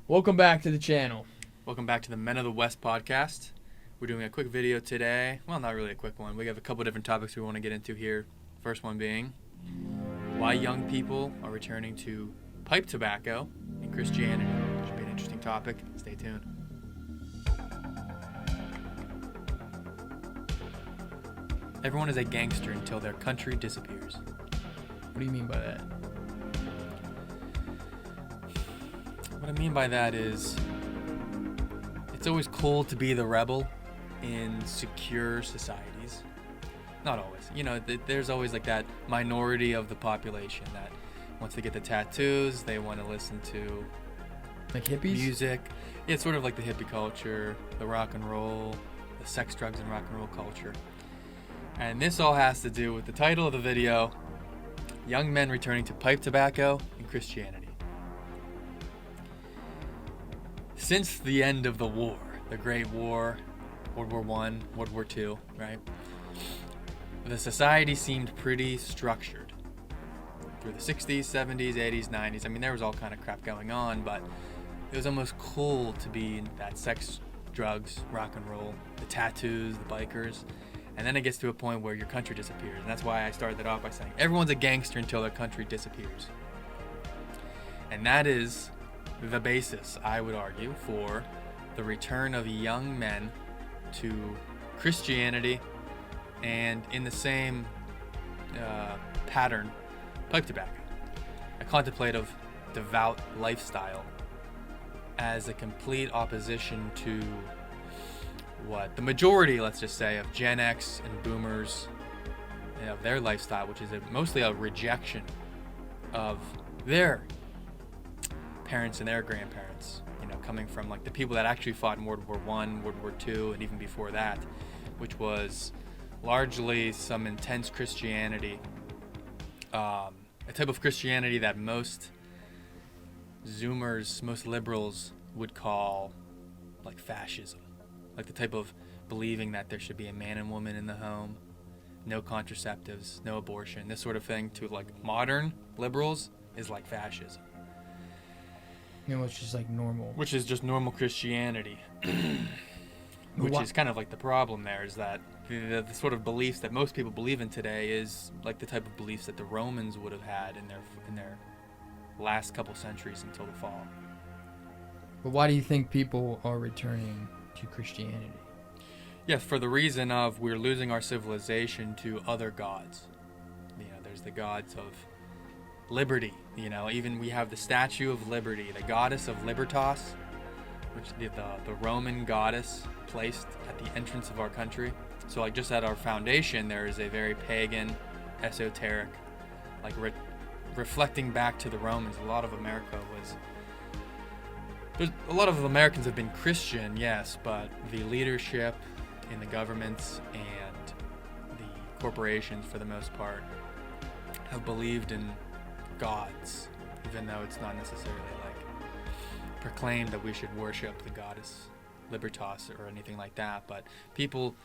Welcome back to the channel. Welcome back to the Men of the West podcast. We're doing a quick video today. Well, not really a quick one. We have a couple different topics we want to get into here. First one being why young people are returning to pipe tobacco in Christianity. Should be an interesting topic. Stay tuned. Everyone is a gangster until their country disappears. What do you mean by that? What I mean by that is it's always cool to be the rebel in secure societies. Not always. You know, there's always like that minority of the population that once they get the tattoos, they want to listen to Like hippies? music. Yeah, it's sort of like the hippie culture, the rock and roll, the sex, drugs, and rock and roll culture. And this all has to do with the title of the video, Young Men Returning to Pipe Tobacco in Christianity. Since the end of the war, the Great War, World War I, World War II, right? The society seemed pretty structured. Through the 60s, 70s, 80s, 90s, I mean, there was all kind of crap going on, but it was almost cool to be in that sex, drugs, rock and roll, the tattoos, the bikers. And then it gets to a point where your country disappears. And that's why I started that off by saying everyone's a gangster until their country disappears. And that is the basis, I would argue, for the return of young men to Christianity and in the same pattern, pipe tobacco. A contemplative, devout lifestyle as a complete opposition to what the majority, let's just say, of Gen X and Boomers, their lifestyle, which is mostly a rejection of their parents and their grandparents, coming from like the people that actually fought in World War I, World War II, and even before that, which was largely some intense Christianity, a type of Christianity that most Zoomers, most liberals would call like fascism. Like the type of believing that there should be a man and woman in the home, no contraceptives, no abortion, this sort of thing, to like modern liberals is like fascism. It's just like normal. Which is just normal Christianity. Which is kind of like the problem there, is that the sort of beliefs that most people believe in today is like the type of beliefs that the Romans would have had in their last couple centuries until the fall. But why do you think people are returning to Christianity? Yes, for the reason of we're losing our civilization to other gods. There's the gods of liberty. Even we have the Statue of Liberty, the goddess of Libertas, which the Roman goddess placed at the entrance of our country. So like just at our foundation, there is a very pagan, esoteric, like reflecting back to the Romans. A lot of Americans have been Christian, yes, but the leadership in the governments and the corporations, for the most part, have believed in gods, even though it's not necessarily like proclaimed that we should worship the goddess Libertas or anything like that. But people,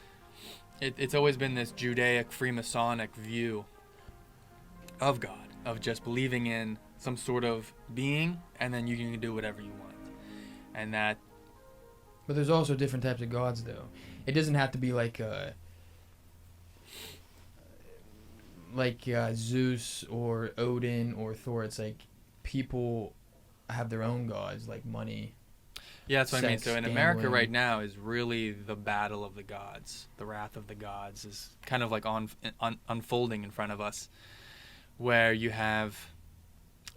it's always been this Judaic Freemasonic view of God, of just believing in some sort of being, and then you can do whatever you want. And that. But there's also different types of gods, though. It doesn't have to be like Zeus or Odin or Thor. It's like people have their own gods, like money. Yeah, that's what I mean. So in gambling. America right now is really the battle of the gods. The wrath of the gods is kind of like unfolding in front of us, where you have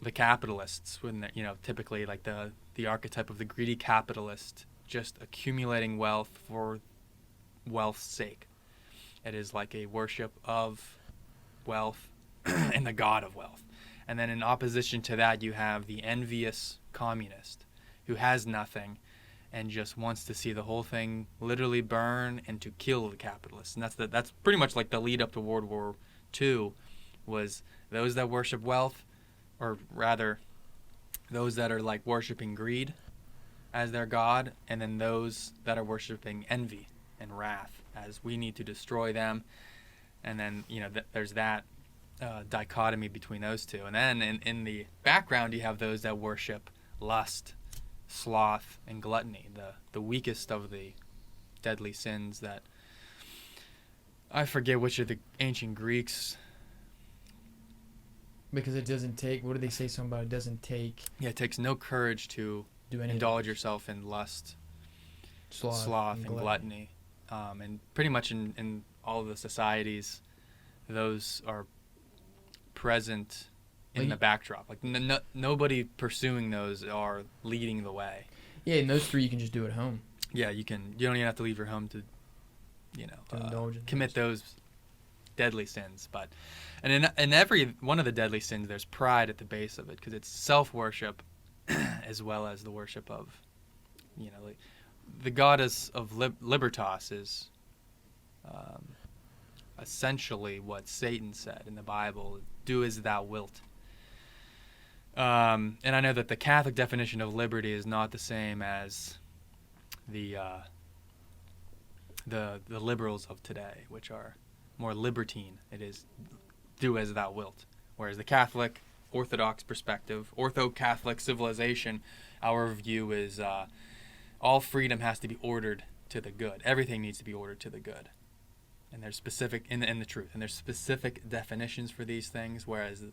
the capitalists, when typically like the archetype of the greedy capitalist, just accumulating wealth for wealth's sake. It is like a worship of wealth and the god of wealth. And then in opposition to that, you have the envious communist who has nothing and just wants to see the whole thing literally burn and to kill the capitalists. And that's pretty much like the lead up to World War II, was those that worship wealth, or rather those that are like worshiping greed as their god, and then those that are worshiping envy and wrath as we need to destroy them. And then there's that dichotomy between those two. And then in the background you have those that worship lust, sloth and gluttony, the weakest of the deadly sins that I forget which of the ancient Greeks. Because it doesn't take, what do they say something about? It doesn't take... Yeah, it takes no courage to indulge yourself in lust, sloth and gluttony. And pretty much in all of the societies, those are present in the backdrop. Like nobody pursuing those are leading the way. Yeah, and those three you can just do at home. Yeah, you can. You don't even have to leave your home to, indulge in commit those deadly sins. And in every one of the deadly sins, there's pride at the base of it, because it's self-worship as well as the worship of, the goddess of Libertas is essentially what Satan said in the Bible: "Do as thou wilt." And I know that the Catholic definition of liberty is not the same as the liberals of today, which are more libertine. It is do as thou wilt. Whereas the Catholic Orthodox perspective, Ortho-Catholic civilization, our view is all freedom has to be ordered to the good. Everything needs to be ordered to the good. And there's specific in the truth. And there's specific definitions for these things, whereas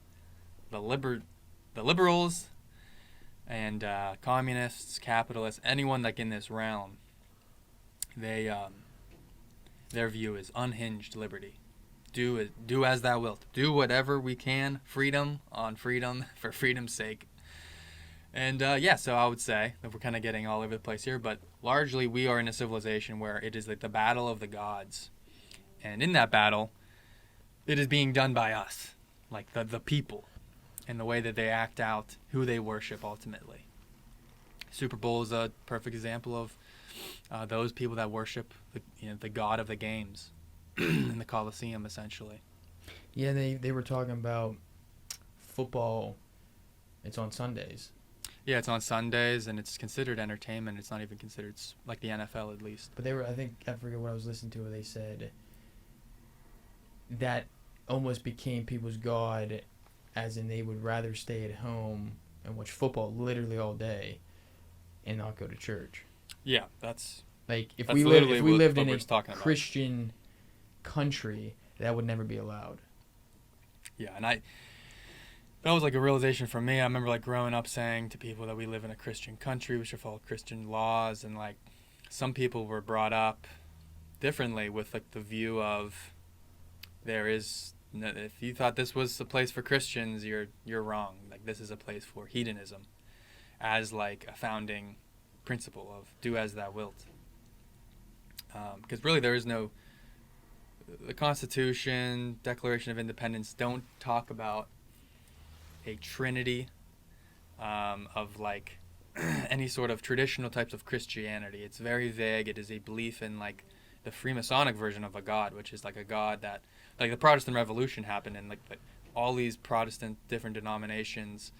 the liberals and communists, capitalists, anyone like in this realm, they their view is unhinged liberty. Do as thou wilt. Do whatever we can. Freedom on freedom for freedom's sake. And so I would say that we're kind of getting all over the place here, but largely we are in a civilization where it is like the battle of the gods. And in that battle, it is being done by us, like the people, and the way that they act out who they worship ultimately. Super Bowl is a perfect example of those people that worship the god of the games in the Colosseum, essentially. Yeah, they were talking about football. It's on Sundays. Yeah, it's on Sundays, and it's considered entertainment. It's not even considered like the NFL, at least. But I forget what I was listening to, where they said that almost became people's god, as in they would rather stay at home and watch football literally all day and not go to church. Yeah, that's like if that's we lived in a Christian country, that would never be allowed. Yeah, and that was like a realization for me. I remember like growing up saying to people that we live in a Christian country, we should follow Christian laws, and like some people were brought up differently with like the view of if you thought this was a place for Christians, you're wrong. Like this is a place for hedonism, as like a founding principle of do as thou wilt. Because really there is no, the Constitution, Declaration of Independence don't talk about a trinity of like any sort of traditional types of Christianity. It's very vague. It is a belief in like the Freemasonic version of a god, which is like a god that, like the Protestant Revolution happened, and like all these Protestant different denominations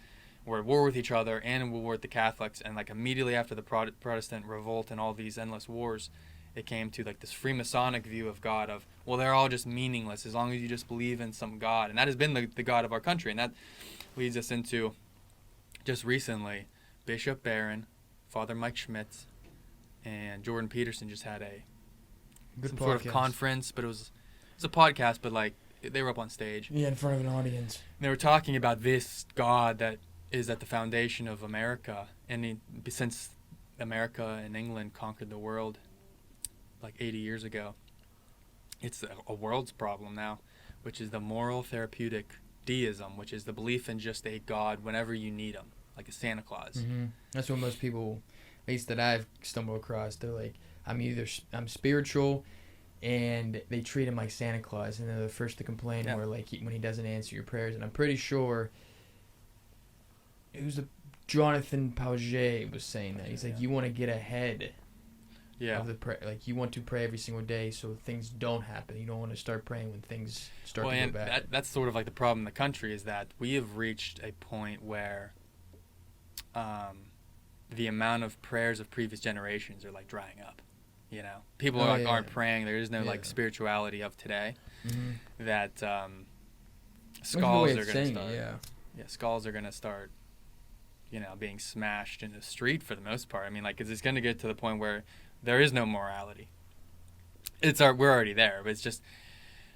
were at war with each other and in war with the Catholics, and like immediately after the Protestant revolt and all these endless wars, it came to like this Freemasonic view of God of, well, they're all just meaningless as long as you just believe in some God. And that has been the God of our country. And that leads us into just recently, Bishop Barron, Father Mike Schmitz, and Jordan Peterson just had some sort of conference, but it was a podcast, but like they were up on stage. Yeah, in front of an audience. And they were talking about this God that is at the foundation of America. And since America and England conquered the world like 80 years ago, it's a world's problem now, which is the moral therapeutic deism, which is the belief in just a God whenever you need him, like a Santa Claus. Mm-hmm. That's what most people, at least that I've stumbled across, they're like, I'm spiritual, and they treat him like Santa Claus, and they're the first to complain where like when he doesn't answer your prayers. And I'm pretty sure it was Jonathan Pauget was saying that. He's like, you want to get ahead of the like you want to pray every single day so things don't happen. You don't want to start praying when things start to go bad. That's sort of like the problem in the country, is that we have reached a point where the amount of prayers of previous generations are like drying up. People aren't praying. There is no like spirituality of today. Mm-hmm. That skulls are going to start. Skulls are going to start being smashed in the street for the most part. I mean, like, it's going to get to the point where there is no morality. We're already there, but it's just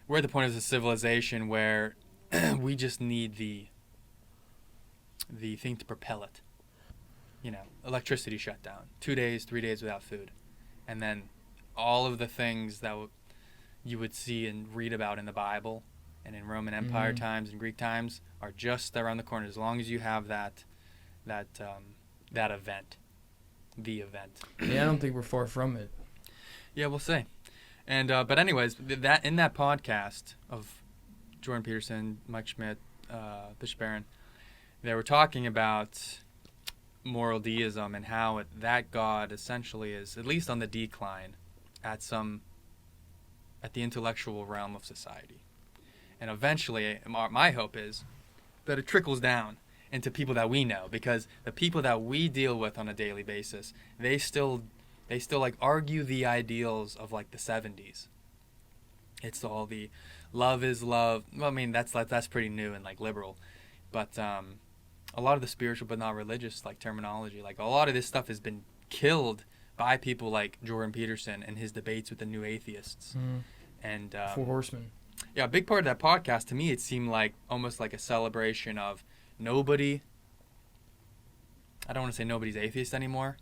we're at the point of a civilization where we just need the thing to propel it. Electricity shut down, 2 days, 3 days without food, and then all of the things that you would see and read about in the Bible and in Roman Empire times and Greek times are just around the corner. As long as you have that event, the event. Yeah, I don't think we're far from it. Yeah, we'll see. And but anyways, that in that podcast of Jordan Peterson, Mike Schmitz, Bishop Barron, they were talking about moral deism and how that God essentially is at least on the decline at the intellectual realm of society. And eventually, my hope is that it trickles down into people that we know, because the people that we deal with on a daily basis, they still like argue the ideals of like the 70s. It's all the love is love. Well, I mean, that's pretty new and like liberal, but a lot of the spiritual but not religious like terminology, like a lot of this stuff has been killed by people like Jordan Peterson and his debates with the new atheists. And Four Horsemen. Yeah, a big part of that podcast, to me, it seemed like almost like a celebration of nobody. I don't want to say nobody's atheist anymore,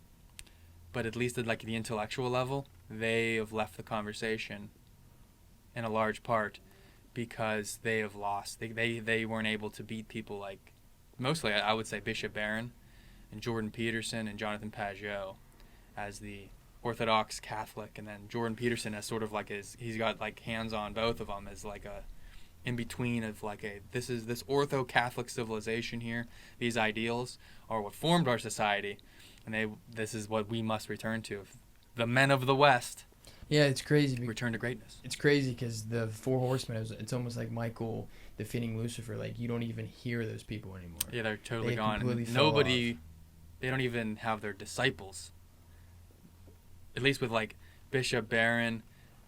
but at least at like the intellectual level, they have left the conversation in a large part because they have lost. They weren't able to beat people like, mostly I would say Bishop Barron and Jordan Peterson and Jonathan Pajot as the Orthodox Catholic, and then Jordan Peterson as sort of like he's got like hands on both of them as like a in between of like this ortho Catholic civilization here. These ideals are what formed our society, and this is what we must return to. The men of the West. Yeah, it's crazy. Return to greatness. It's crazy because the Four Horsemen, it's almost like Michael defeating Lucifer. Like, you don't even hear those people anymore. Yeah, they're totally they gone. Nobody, they don't even have their disciples. At least with like Bishop Barron,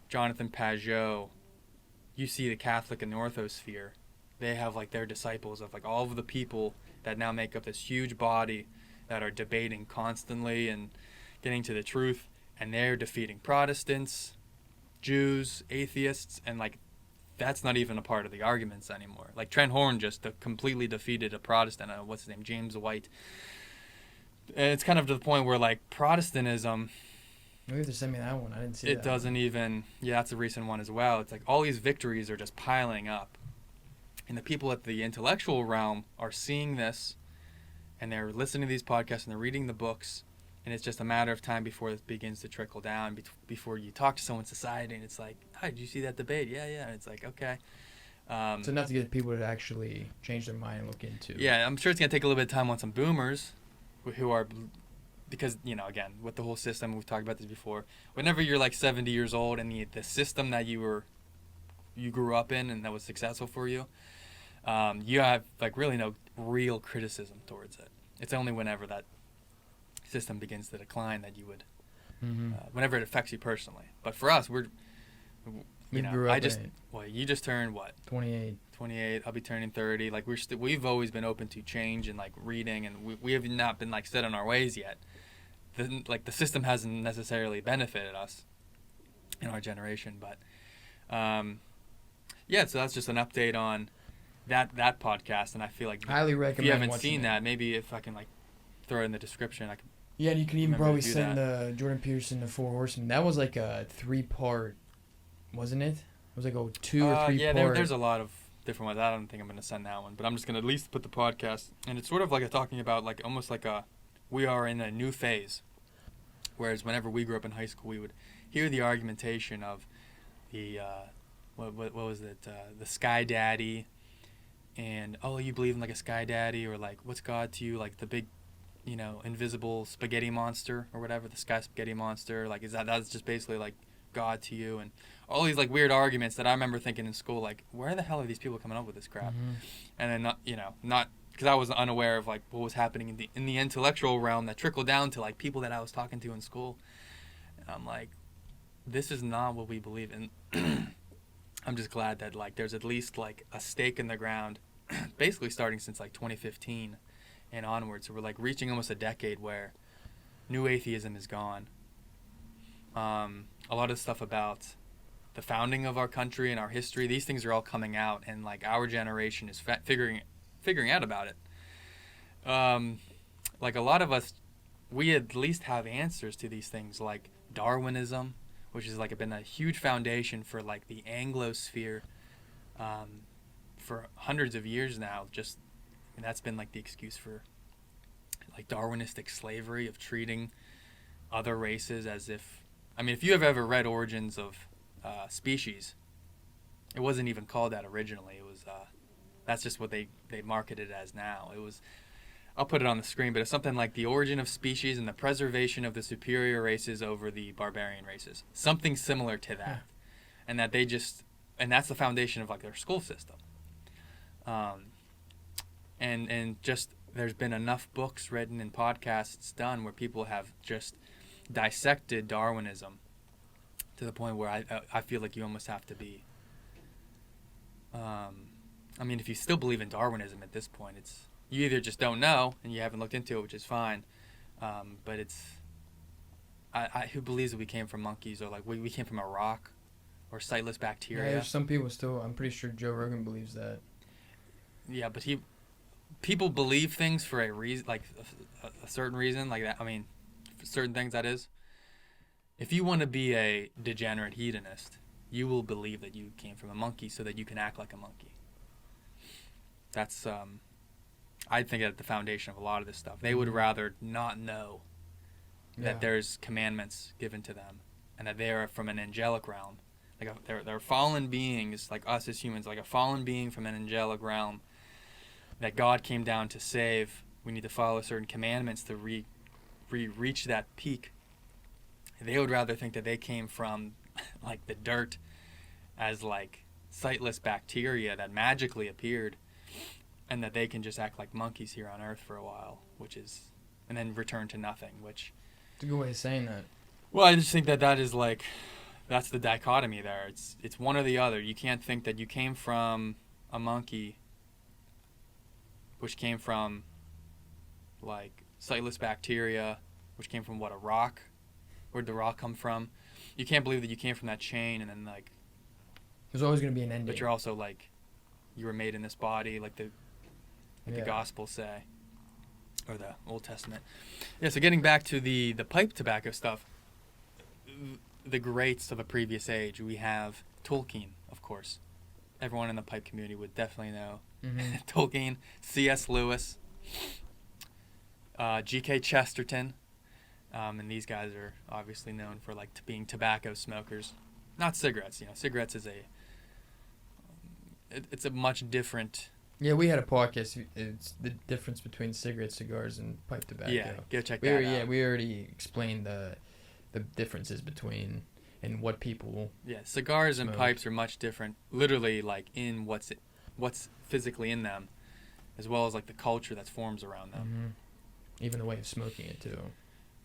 Jonathan Pajot, you see the Catholic and the Orthosphere. They have like their disciples of like all of the people that now make up this huge body that are debating constantly and getting to the truth. And they're defeating Protestants, Jews, atheists, and like that's not even a part of the arguments anymore. Like Trent Horn just completely defeated a Protestant, what's his name, James White. And it's kind of to the point where like Protestantism, you have to send me that one. I didn't see that. It doesn't even, yeah, that's a recent one as well. It's like all these victories are just piling up. And the people at the intellectual realm are seeing this, and they're listening to these podcasts, and they're reading the books. And it's just a matter of time before it begins to trickle down, before you talk to someone in society, and it's like, "Hi, did you see that debate?" Yeah. And it's like, okay. So enough to get people to actually change their mind and look into. Yeah, I'm sure it's going to take a little bit of time on some boomers who are, because, again, with the whole system, we've talked about this before, whenever you're like 70 years old and the system that you grew up in and that was successful for you, you have like really no real criticism towards it. It's only whenever that system begins to decline that you would, whenever it affects you personally. But for us, you just turned what? 28. 28. I'll be turning 30. Like we've always been open to change and like reading, and we have not been like set on our ways yet. The system hasn't necessarily benefited us in our generation, but yeah. So that's just an update on that podcast, and I feel like highly recommend. If you haven't seen that, maybe if I can like throw it in the description, I can. Yeah, and you can even probably send Jordan Peterson the Four Horsemen. That was like a 3-part, wasn't it? It was like a 2 or 3 yeah, part. there's a lot of different ones. I don't think I'm going to send that one, but I'm just going to at least put the podcast. And it's sort of like talking about like almost like we are in a new phase. Whereas whenever we grew up in high school, we would hear the argumentation of the, what was it, the Sky Daddy, and, oh, you believe in like a Sky Daddy, or like, what's God to you, like the big, invisible spaghetti monster or whatever, the sky spaghetti monster, like that's just basically like God to you, and all these like weird arguments that I remember thinking in school, like, where the hell are these people coming up with this crap? And then not because I was unaware of like what was happening in the intellectual realm that trickled down to like people that I was talking to in school, and I'm like, this is not what we believe in. I'm just glad that like there's at least like a stake in the ground, basically starting since like 2015. and onward. So we're like reaching almost a decade where new atheism is gone. A lot of stuff about the founding of our country and our history, these things are all coming out, and like our generation is figuring out about it. Like a lot of us, we at least have answers to these things, like Darwinism, which has like been a huge foundation for like the Anglosphere for hundreds of years now. And that's been like the excuse for like Darwinistic slavery of treating other races as if, I mean, if you have ever read Origins of Species, it wasn't even called that originally. It was that's just what they marketed it as now. It was, I'll put it on the screen, but it's something like the origin of species and the preservation of the superior races over the barbarian races. Something similar to that. And that they just, and that's the foundation of like their school system. And just, there's been enough books written and podcasts done where people have just dissected Darwinism to the point where I feel like you almost have to be, I mean, if you still believe in Darwinism at this point, it's, you either just don't know and you haven't looked into it, which is fine, but it's, who believes that we came from monkeys, or like we came from a rock or sightless bacteria? Yeah, there's some people still, I'm pretty sure Joe Rogan believes that. Yeah, but people believe things for a reason, like a certain reason, like that. I mean, for certain things, that is. If you want to be a degenerate hedonist, you will believe that you came from a monkey so that you can act like a monkey. That's, I think, at the foundation of a lot of this stuff. They would rather not know that there's commandments given to them and that they are from an angelic realm. Like they're fallen beings, like us as humans, like a fallen being from an angelic realm that God came down to save. We need to follow certain commandments to reach that peak. They would rather think that they came from like the dirt as like sightless bacteria that magically appeared, and that they can just act like monkeys here on Earth for a while, which is, and then return to nothing, which... It's a good way of saying that. Well, I just think that is like, that's the dichotomy there. It's one or the other. You can't think that you came from a monkey, which came from like sightless bacteria, which came from what, a rock? Where'd the rock come from? You can't believe that you came from that chain, and then like... There's always going to be an ending. But you're also like, you were made in this body, like the Gospels say, or the Old Testament. Yeah, so getting back to the pipe tobacco stuff, the greats of a previous age, we have Tolkien, of course. Everyone in the pipe community would definitely know. Mm-hmm. Tolkien, C.S. Lewis, G.K. Chesterton, and these guys are obviously known for like being tobacco smokers. Not cigarettes, cigarettes is it's a much different... Yeah, we had a podcast. It's the difference between cigarettes, cigars, and pipe tobacco. Yeah, go check that out. Yeah, we already explained the differences between and what people... Yeah, cigars smoke. And pipes are much different, literally like in what's physically in them, as well as like the culture that forms around them. Mm-hmm. Even the way of smoking it, too.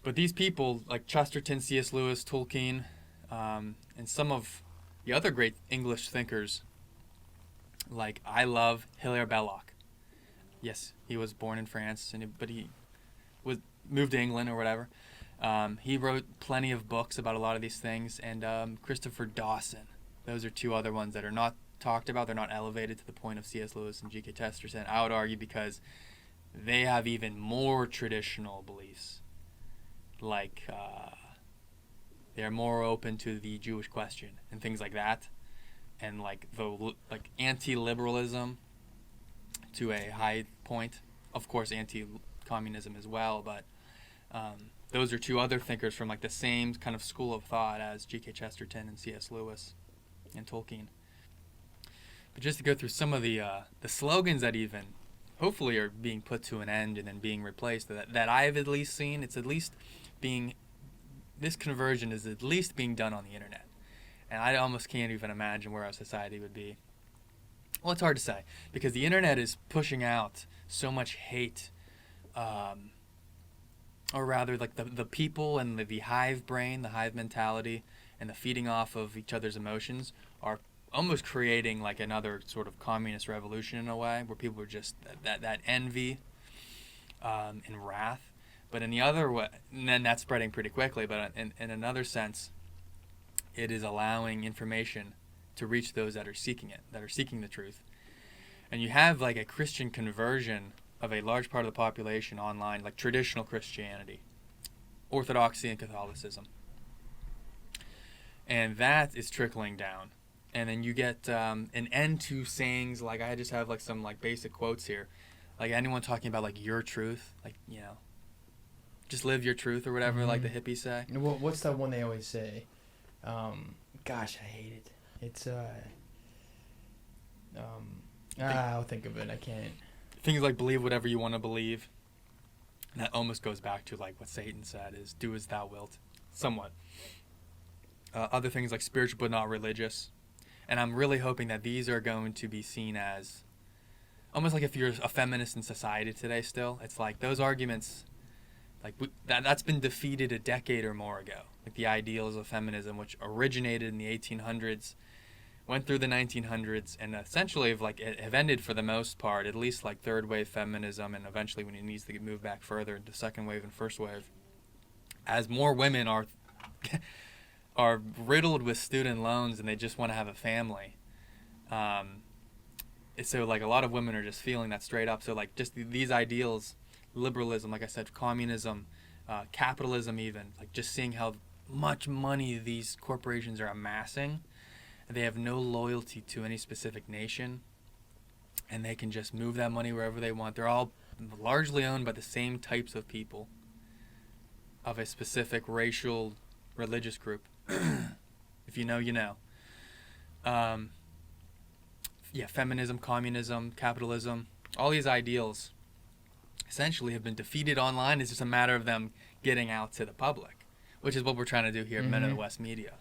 But these people, like Chesterton, C.S. Lewis, Tolkien, and some of the other great English thinkers, like I love Hilaire Belloc. Yes, he was born in France, but he moved to England or whatever. He wrote plenty of books about a lot of these things, and Christopher Dawson. Those are two other ones that are not talked about. They're not elevated to the point of C.S. Lewis and G.K. Chesterton, I would argue, because they have even more traditional beliefs. Like, they're more open to the Jewish question and things like that. And like anti-liberalism to a high point. Of course, anti-communism as well, but those are two other thinkers from like the same kind of school of thought as G.K. Chesterton and C.S. Lewis and Tolkien. But just to go through some of the slogans that even hopefully are being put to an end and then being replaced, that I've at least seen, it's at least being, this conversion is at least being done on the internet. And I almost can't even imagine where our society would be. Well, it's hard to say, because the internet is pushing out so much hate, or rather like the people and the hive brain, the hive mentality, and the feeding off of each other's emotions are almost creating like another sort of communist revolution in a way, where people are just that envy in wrath. But in the other way, and then that's spreading pretty quickly, but in another sense, it is allowing information to reach those that are seeking it, that are seeking the truth. And you have like a Christian conversion of a large part of the population online, like traditional Christianity, Orthodoxy and Catholicism. And that is trickling down. And then you get an end to sayings like, I just have like some like basic quotes here. Like anyone talking about like your truth, like, you know, just live your truth or whatever, like the hippies say. What's that one they always say? Gosh, I hate it. It's I'll think of it. I can't. Things like believe whatever you want to believe. And that almost goes back to like what Satan said is do as thou wilt, somewhat. Other things like spiritual but not religious. And I'm really hoping that these are going to be seen as almost like if you're a feminist in society today still. It's like those arguments, like that's been defeated a decade or more ago. Like the ideals of feminism, which originated in the 1800s, went through the 1900s, and essentially have ended for the most part, at least like third wave feminism, and eventually when it needs to move back further into second wave and first wave, as more women are riddled with student loans and they just want to have a family. So like a lot of women are just feeling that straight up. So like just these ideals, liberalism, like I said, communism, capitalism even, like just seeing how much money these corporations are amassing. They have no loyalty to any specific nation, and they can just move that money wherever they want. They're all largely owned by the same types of people of a specific racial, religious group. If you know, you know. Feminism, communism, capitalism, all these ideals essentially have been defeated online. It's just a matter of them getting out to the public, which is what we're trying to do here at Men of the West Media.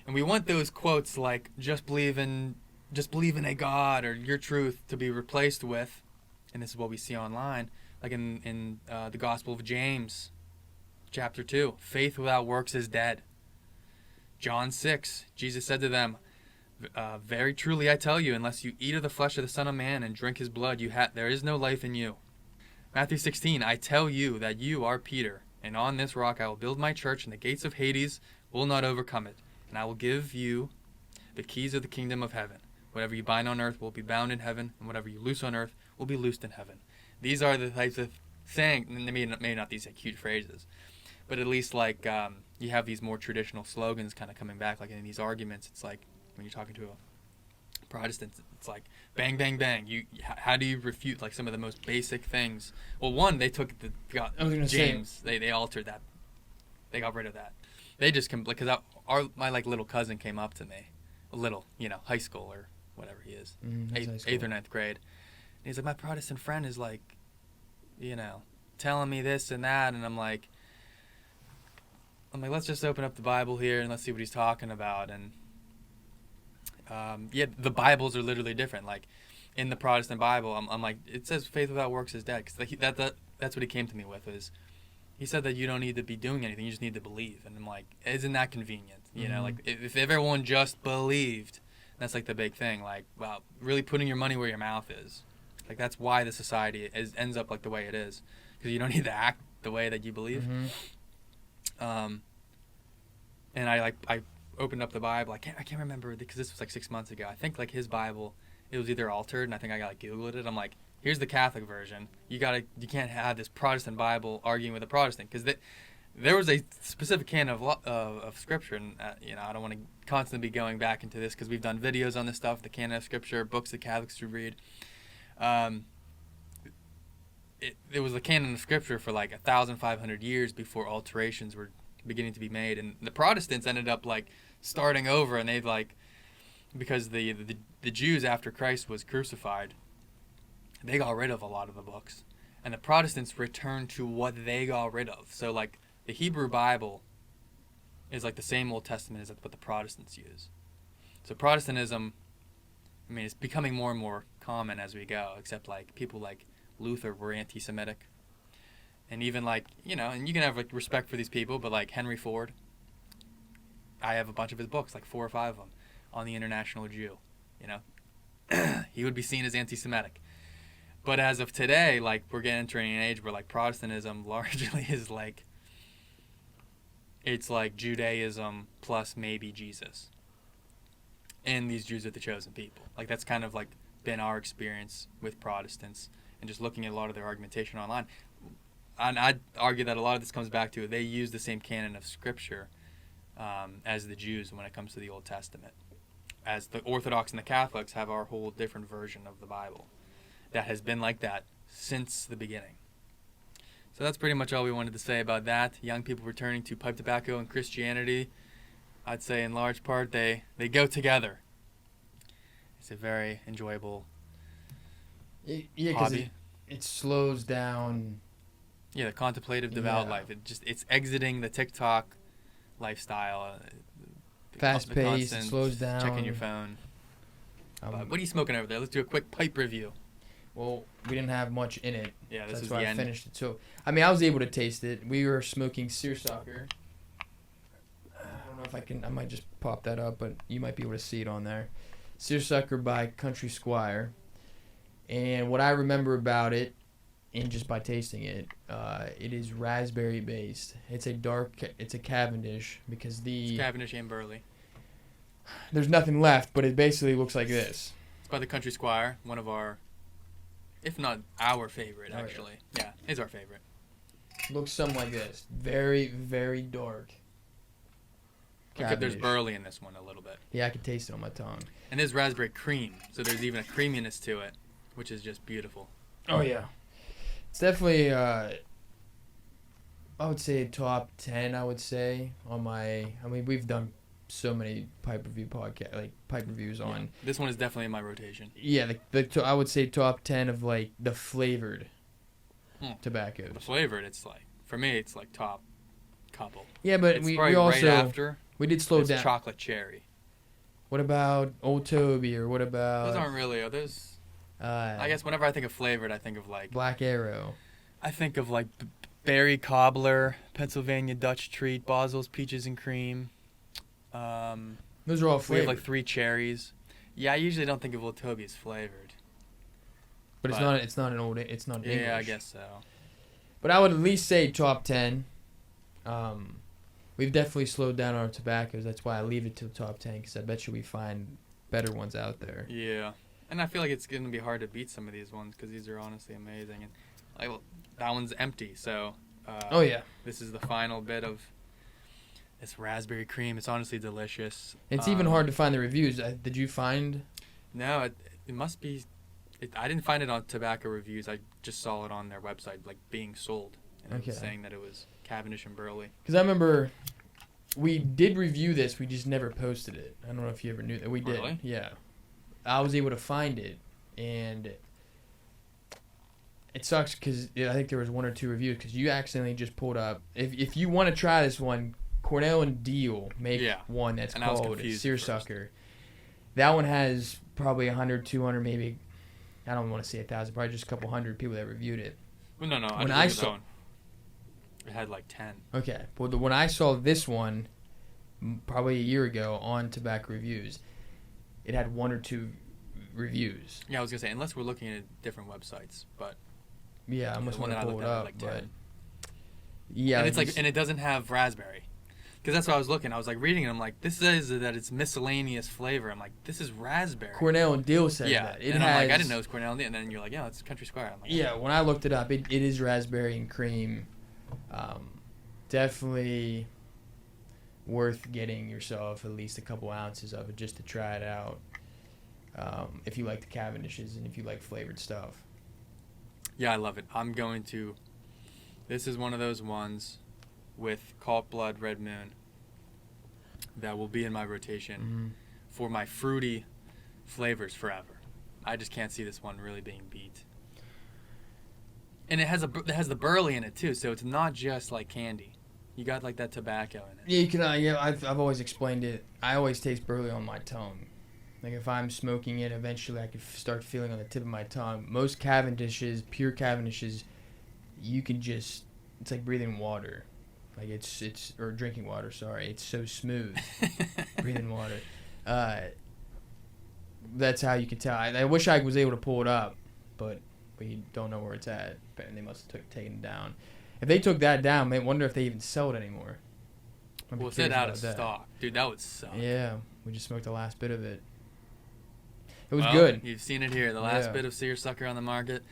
And we want those quotes like just believe in a God or your truth to be replaced with, and this is what we see online, like in the Gospel of James, chapter 2, faith without works is dead. John 6, Jesus said to them, very truly I tell you, unless you eat of the flesh of the Son of Man and drink his blood, there is no life in you. Matthew 16, I tell you that you are Peter, and on this rock I will build my church, and the gates of Hades will not overcome it. And I will give you the keys of the kingdom of heaven. Whatever you bind on earth will be bound in heaven, and whatever you loose on earth will be loosed in heaven. These are the types of sayings, and maybe not these like huge phrases, but at least like you have these more traditional slogans kind of coming back, like in these arguments. It's like when you're talking to a Protestant, it's like bang, bang, bang. How do you refute like some of the most basic things? Well, one, they took James. They altered that. They got rid of that. They just because my like little cousin came up to me, high school or whatever he is, 8th or 9th grade, and he's like, my Protestant friend is like, telling me this and that, and I'm like, let's just open up the Bible here and let's see what he's talking about. And the Bibles are literally different. Like in the Protestant Bible, I'm like, it says faith without works is dead, because that's what he came to me with is. He said that you don't need to be doing anything, you just need to believe. And I'm like, isn't that convenient? Like if everyone just believed, that's like the big thing. Like, wow, really putting your money where your mouth is. Like that's why the society ends up like the way it is, because you don't need to act the way that you believe. And I opened up the Bible. I can't remember because this was like 6 months ago. I think like his Bible, it was either altered, and I think I like Googled it. I'm like, here's the Catholic version. You can't have this Protestant Bible arguing with a Protestant, because there was a specific canon of Scripture, and I don't want to constantly be going back into this because we've done videos on this stuff, the canon of Scripture, books that Catholics should read. It was the canon of Scripture for like 1,500 years before alterations were beginning to be made, and the Protestants ended up like starting over, and they've like, because the Jews after Christ was crucified, they got rid of a lot of the books, and the Protestants returned to what they got rid of. So like the Hebrew Bible is like the same Old Testament as what the Protestants use. So Protestantism, it's becoming more and more common as we go, except like people like Luther were anti-Semitic, and even like, and you can have like respect for these people, but like Henry Ford, I have a bunch of his books, like 4 or 5 of them, on the International Jew. He would be seen as anti-Semitic. But as of today, like, we're entering an age where, like, Protestantism largely is like, it's like Judaism plus maybe Jesus. And these Jews are the chosen people. Like, that's kind of like been our experience with Protestants, and just looking at a lot of their argumentation online. And I'd argue that a lot of this comes back to they use the same canon of Scripture as the Jews when it comes to the Old Testament. As the Orthodox and the Catholics have our whole different version of the Bible that has been like that since the beginning. So that's pretty much all we wanted to say about that. Young people returning to pipe tobacco and Christianity, I'd say in large part they go together. It's a very enjoyable because it slows down. Yeah, the contemplative, devout life. It's exiting the TikTok lifestyle. Fast paced, it slows down. Checking your phone. What are you smoking over there? Let's do a quick pipe review. Well, we didn't have much in it. Yeah, that's why I finished it. So, I mean, I was able to taste it. We were smoking seersucker. I don't know if I can. I might just pop that up, but you might be able to see it on there. Seersucker by Country Squire. And what I remember about it, and just by tasting it, it is raspberry based. It's a Cavendish because it's Cavendish and Burley. There's nothing left, but it basically looks like this. It's by the Country Squire, one of our, if not our favorite, actually. Yeah, it's our favorite. Looks something like this. Very, very dark. Except there's Burley in this one a little bit. Yeah, I can taste it on my tongue. And there's raspberry cream, so there's even a creaminess to it, which is just beautiful. Oh, yeah. It's definitely, I would say top 10, I would say, on my, I mean, we've done so many pipe reviews on. This one is definitely in my rotation. Yeah, I would say top 10 of, like, the flavored tobaccos. The flavored, it's like, for me, it's like top couple. Yeah, but it's we right also, after, we did slow down. Chocolate cherry. What about Old Toby, or what about... Those aren't really, those... I guess whenever I think of flavored, I think of like... Black Arrow. I think of like Berry Cobbler, Pennsylvania Dutch Treat, Basil's Peaches and Cream. Those are all flavored. We have like 3 cherries. Yeah, I usually don't think of Old Toby as flavored. But it's not English. Yeah, I guess so. But I would at least say top 10. We've definitely slowed down our tobaccos. That's why I leave it to the top 10, because I bet you we find better ones out there. Yeah. And I feel like it's going to be hard to beat some of these ones, because these are honestly amazing. And like, that one's empty, so... oh, yeah. This is the final bit of this raspberry cream. It's honestly delicious. It's even hard to find the reviews. Did you find... No, it must be... I didn't find it on tobacco reviews. I just saw it on their website, like, being sold. And it was saying that it was Cavendish and Burley. Because I remember we did review this. We just never posted it. I don't know if you ever knew that. We did. Really? Yeah. I was able to find it, and it sucks because I think there was 1 or 2 reviews, because you accidentally just pulled up. If you want to try this one, Cornell and Deal make one that's called Seersucker. That one has probably 100, 200, maybe, I don't want to say 1,000, probably just a couple hundred people that reviewed it. Well, no, when I saw it had like 10. Okay, well, when I saw this one, probably a year ago on Tobacco Reviews, it had 1 or 2 reviews. Yeah, I was gonna say, unless we're looking at different websites, but yeah, I must want to pull it up. Like but yeah, and it's like, and it doesn't have raspberry, because that's what I was looking. I was like reading, and I'm like, this says that it's miscellaneous flavor. I'm like, this is raspberry. Cornell and Deal says that. It and I'm like, I didn't know it was Cornell and Deal, and then you're like, yeah, it's Country Squire. I'm like, yeah, when I looked it up, it is raspberry and cream. Definitely worth getting yourself at least a couple ounces of it just to try it out. If you like the Cavendishes and if you like flavored stuff. Yeah, I love it. This is one of those ones with Cult Blood Red Moon that will be in my rotation for my fruity flavors forever. I just can't see this one really being beat. And it has the burley in it too, so it's not just like candy. You got like that tobacco in it. Yeah, you can. Yeah, I've always explained it. I always taste burley on my tongue. Like if I'm smoking it, eventually I could start feeling on the tip of my tongue. Most Cavendishes, pure Cavendishes, you can just, it's like breathing water. Like it's or drinking water. Sorry, it's so smooth. Breathing water. That's how you can tell. I wish I was able to pull it up, but but you don't know where it's at. And they must have taken it down. If they took that down, I wonder if they even sell it anymore. Well, it's out of stock. Dude, that would suck. Yeah, we just smoked the last bit of it. It was well, good. You've seen it here. The last bit of seersucker on the market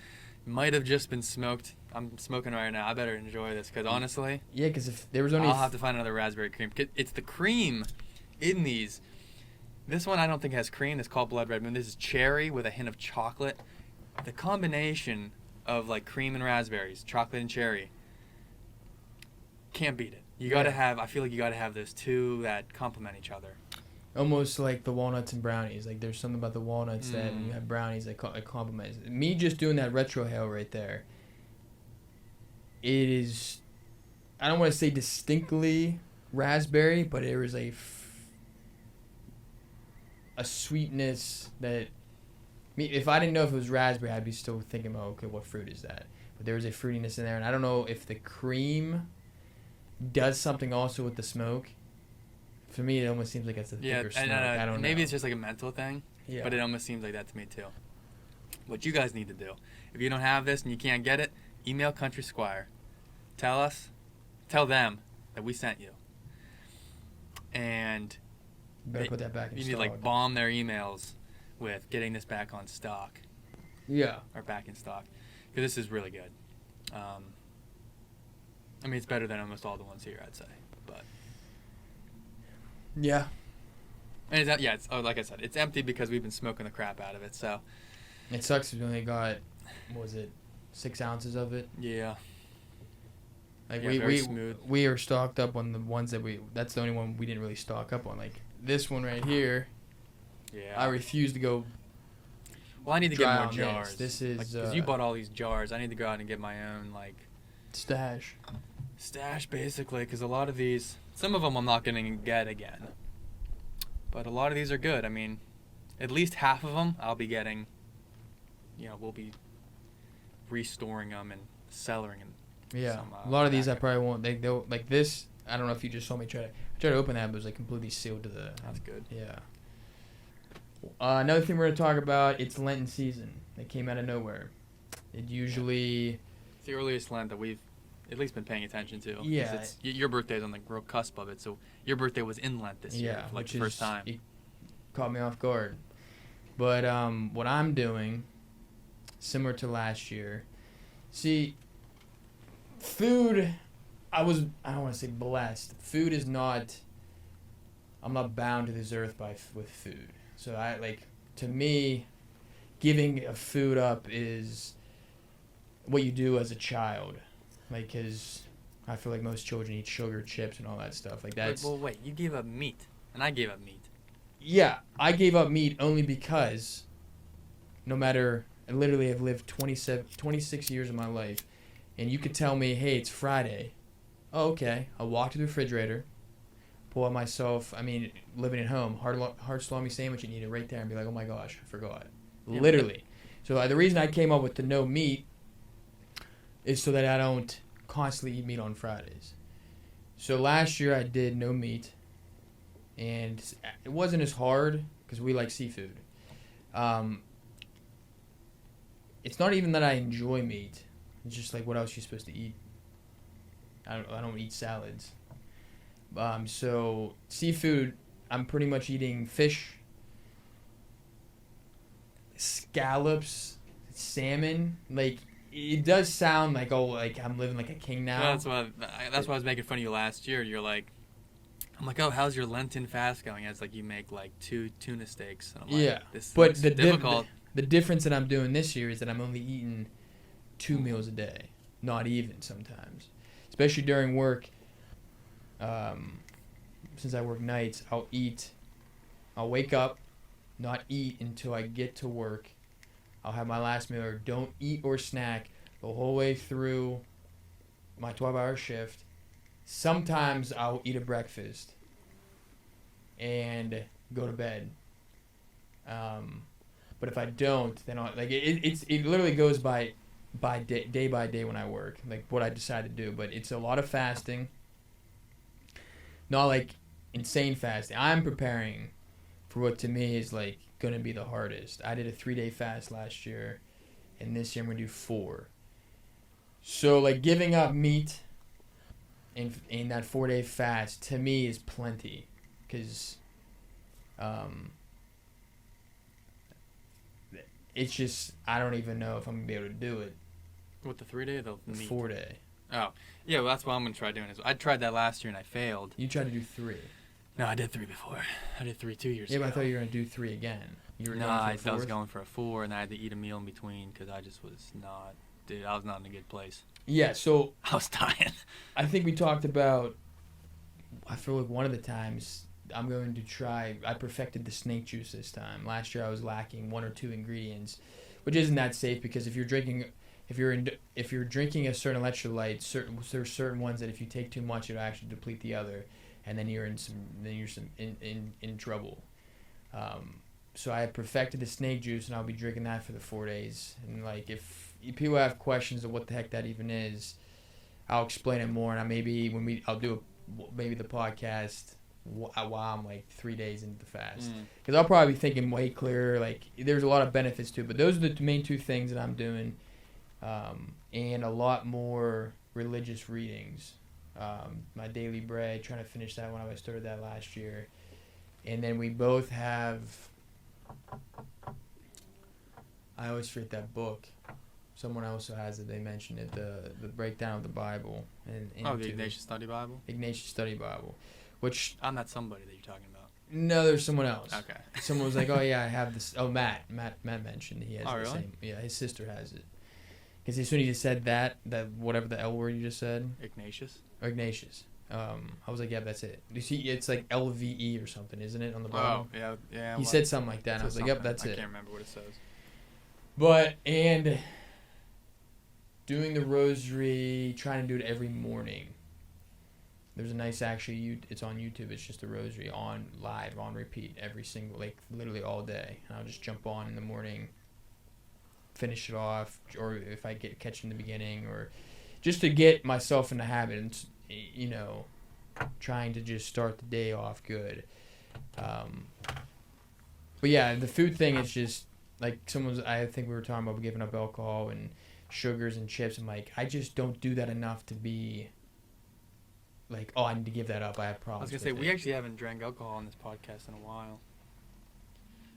might have just been smoked. I'm smoking right now. I better enjoy this because honestly... Yeah, because if there was only... I'll have to find another raspberry cream. It's the cream in these. This one I don't think has cream. It's called Blood Red Moon. This is cherry with a hint of chocolate. The combination of like cream and raspberries, chocolate and cherry, can't beat it. You gotta have. I feel like you gotta have those two that complement each other. Almost like the walnuts and brownies. Like there's something about the walnuts that when you have brownies that complement. Me just doing that retrohale right there. It is. I don't want to say distinctly raspberry, but there is a sweetness that. If I didn't know if it was raspberry, I'd be still thinking, oh, okay, what fruit is that? But there was a fruitiness in there, and I don't know if the cream does something also with the smoke. For me, it almost seems like it's a thicker smoke. I don't know. Maybe it's just like a mental thing, but it almost seems like that to me too. What you guys need to do, if you don't have this and you can't get it, email Country Squire. Tell them that we sent you. And you better put that back in stock. You need like bomb their emails with getting this back on stock. Yeah. Or back in stock. Because this is really good. I mean, it's better than almost all the ones here, I'd say. But yeah. And it's like I said, it's empty because we've been smoking the crap out of it, so. It sucks we only got, what was it, 6 ounces of it? Yeah. Like very smooth. We are stocked up on the ones that that's the only one we didn't really stock up on. Like this one right here. Yeah. I refuse to go. Well, I need to get more jars. This is because you bought all these jars. I need to go out and get my own stash. Stash basically, because a lot of these, some of them I'm not going to get again, but a lot of these are good. I mean, at least half of them I'll be getting. We'll be restoring them and cellaring them. Yeah, a lot of these I probably won't. They'll like this. I don't know if you just saw me try to open that, but it was like completely sealed to the. That's good. Yeah. Another thing we're gonna talk about. It's Lenten season. It came out of nowhere. It usually. It's the earliest Lent that we've at least been paying attention to. Yeah. Your birthday's on the real cusp of it, so your birthday was in Lent this year, for the first time. It caught me off guard. But what I'm doing, similar to last year, see. Food, I don't want to say blessed. Food is not. I'm not bound to this earth with food. So to me, giving a food up is what you do as a child, because I feel like most children eat sugar, chips, and all that stuff. Like that's. Well, wait, you gave up meat, and I gave up meat. Yeah, I gave up meat only because, no matter, I literally have lived 26 years of my life. And you could tell me, hey, it's Friday. Oh, okay. I'll walk to the refrigerator, pull out myself, living at home, hard salami sandwich and eat it right there and be like, oh my gosh, I forgot. Yeah. Literally. So the reason I came up with the no meat is so that I don't constantly eat meat on Fridays. So last year I did no meat, and it wasn't as hard because we like seafood. It's not even that I enjoy meat. It's just like, what else are you supposed to eat? I don't eat salads. So seafood, I'm pretty much eating fish, scallops, salmon. Like it does sound like I'm living like a king now. Well, that's why I was making fun of you last year. You're like, I'm like, oh, how's your Lenten fast going? It's like you make like 2 tuna steaks. And I'm like, yeah, this but is difficult. The difference that I'm doing this year is that I'm only eating 2 meals a day, not even sometimes, especially during work. Since I work nights, I'll wake up, not eat until I get to work. I'll have my last meal, or don't eat or snack the whole way through my 12-hour shift. Sometimes I'll eat a breakfast and go to bed. But if I don't, then it literally goes by day by day when I work, like what I decide to do. But it's a lot of fasting, not like insane fasting. I'm preparing for what to me is like going to be the hardest. I did a 3-day fast last year, and this year I'm gonna do 4. So like giving up meat in that 4-day fast to me is plenty, because it's just I don't even know if I'm gonna be able to do it. What, the 3-day or the meat? 4-day. Oh, yeah. Well, that's what I'm gonna try doing. I tried that last year and I failed. You tried to do 3. No, I did 3 before. I did 3 2 years ago. Yeah, but I thought you were gonna do 3 again. You were I was going for a 4, and I had to eat a meal in between because I just was not. Dude, I was not in a good place. Yeah, so I was dying. I think we talked about. I feel like one of the times I'm going to try. I perfected the snake juice this time. Last year I was lacking 1 or 2 ingredients, which isn't that safe because if you're drinking a certain electrolyte, there's certain ones that if you take too much, it'll actually deplete the other, and then you're in trouble. So I perfected the snake juice, and I'll be drinking that for the 4 days. And like if people have questions of what the heck that even is, I'll explain it more. And I'll do maybe the podcast while I'm like 3 days into the fast, because I'll probably be thinking way clearer. Like there's a lot of benefits to it, but those are the main 2 things that I'm doing, and a lot more religious readings. My daily bread, trying to finish that one. I started that last year, and then we both have. I always forget that book. Someone also has it. They mentioned it. The breakdown of the Bible. The Ignatius Study Bible. Ignatius Study Bible, which I'm not somebody that you're talking about. No, there's someone else. Okay. Someone was like, "Oh yeah, I have this." Oh, Matt mentioned he has the really? same. Yeah, his sister has it. Because as soon as you said that whatever the L word you just said. Ignatius. Ignatius. I was like, yeah, that's it. You see, it's like LVE or something, isn't it, on the bottom? Oh, yeah. He said something like that, and I was like, yep, that's it. I can't remember what it says. And doing the rosary, trying to do it every morning. There's a nice, it's on YouTube. It's just a rosary on repeat every single, like literally all day. And I'll just jump on in the morning, finish it off, or if I catch in the beginning, or just to get myself in the habit and, trying to just start the day off good. But yeah, the food thing is just like I think we were talking about giving up alcohol and sugars and chips. I'm like, I just don't do that enough to be like, oh, I need to give that up. I have problems. I was going to say, we actually haven't drank alcohol on this podcast in a while.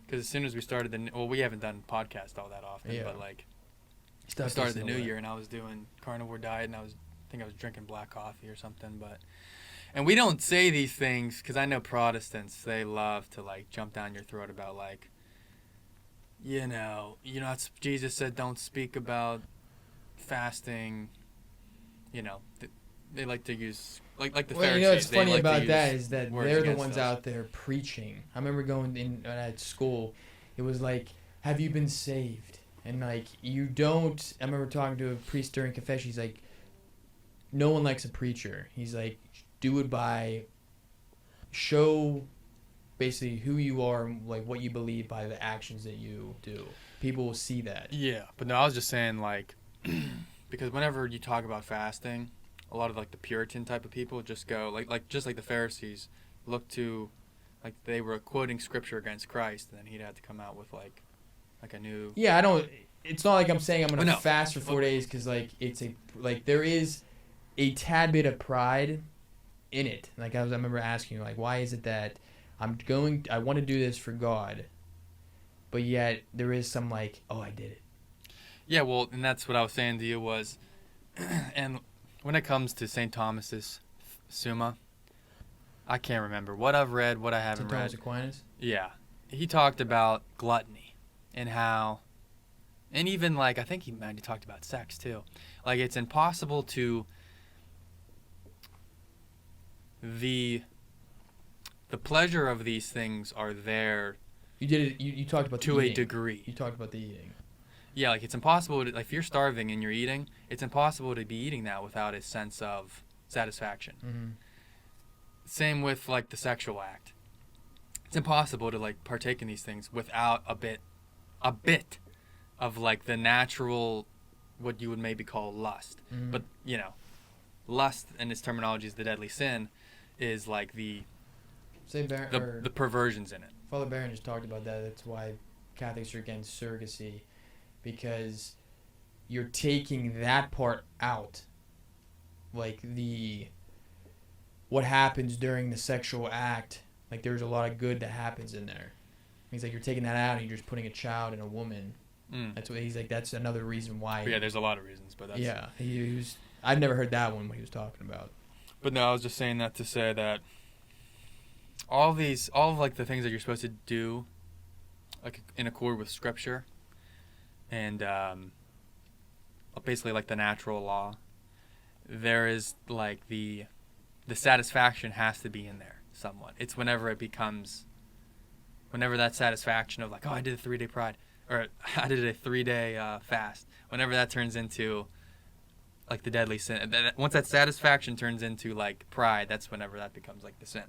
Because as soon as we started we haven't done podcasts all that often, but like, I started the new year and I was doing carnivore diet and I think I was drinking black coffee or something, and we don't say these things because I know Protestants, they love to like jump down your throat about like, Jesus said don't speak about fasting, they like to use like the Pharisees. What's funny about that is that they're the ones out there preaching. I remember going at school, it was like, have you been saved? And like, you don't. I remember talking to a priest during confession. He's like, no one likes a preacher. He's like, do it by show basically who you are, like what you believe by the actions that you do. People will see that. Yeah, but no, I was just saying like, because whenever you talk about fasting, a lot of like the Puritan type of people just go like just like the Pharisees look to, like they were quoting scripture against Christ, and then he'd have to come out with like a new. Yeah, I don't. It's not like I'm saying I'm gonna fast for 4 days because like there is a tad bit of pride in it. Like I remember asking you like, why is it that I want to do this for God, but yet there is some like, oh, I did it. Yeah, well, and that's what I was saying to you was, and when it comes to St. Thomas's Summa, I can't remember what I've read, what I haven't read. St. Thomas Aquinas? Yeah. He talked about gluttony and how, and even like, I think he might have talked about sex too. Like it's impossible to, the pleasure of these things are there. You did it, you talked about to the a eating. degree. You talked about the eating. Yeah, like it's impossible to, like if you're starving and you're eating, it's impossible to be eating that without a sense of satisfaction. Mm-hmm. Same with like the sexual act. It's impossible to like partake in these things without a bit of like the natural, what you would maybe call lust. Mm-hmm. But lust in its terminology is the deadly sin, is like the perversions in it. Father Barron just talked about that. That's why Catholics are against surrogacy, because you're taking that part out, like what happens during the sexual act. Like there's a lot of good that happens in there. He's like, you're taking that out and you're just putting a child in a woman. That's what he's like. That's another reason why. Yeah, there's a lot of reasons, but that's... Yeah, he was. I've never heard that one when he was talking about. But no, I was just saying that to say that all of like the things that you're supposed to do, like in accord with Scripture, and basically like the natural law, there is like the satisfaction has to be in there somewhat. It's whenever that satisfaction of like, oh, I did a 3-day pride, or I did a 3-day fast. Whenever that turns into like the deadly sin, once that satisfaction turns into like pride, that's whenever that becomes like the sin.